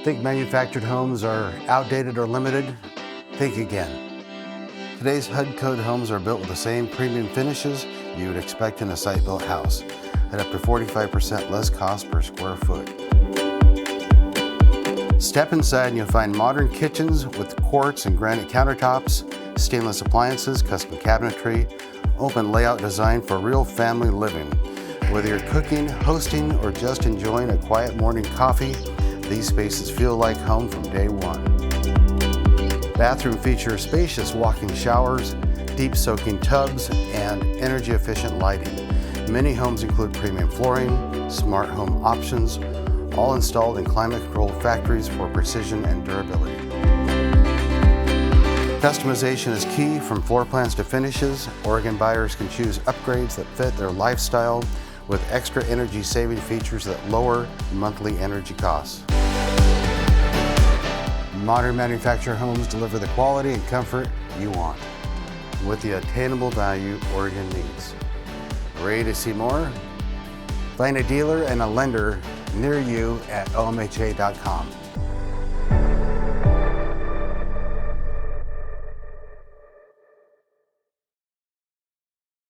Think manufactured homes are outdated or limited? Think again. Today's HUD code homes are built with the same premium finishes you would expect in a site-built house, at up to 45% less cost per square foot. Step inside and you'll find modern kitchens with quartz and granite countertops, stainless appliances, custom cabinetry, open layout design for real family living. Whether you're cooking, hosting, or just enjoying a quiet morning coffee, these spaces feel like home from day one. Bathrooms feature spacious walk-in showers, deep soaking tubs, and energy-efficient lighting. Many homes include premium flooring, smart home options, all installed in climate-controlled factories for precision and durability. Customization is key. From floor plans to finishes, Oregon buyers can choose upgrades that fit their lifestyle with extra energy-saving features that lower monthly energy costs. Modern manufactured homes deliver the quality and comfort you want with the attainable value Oregon needs. Ready to see more? Find a dealer and a lender near you at omha.com.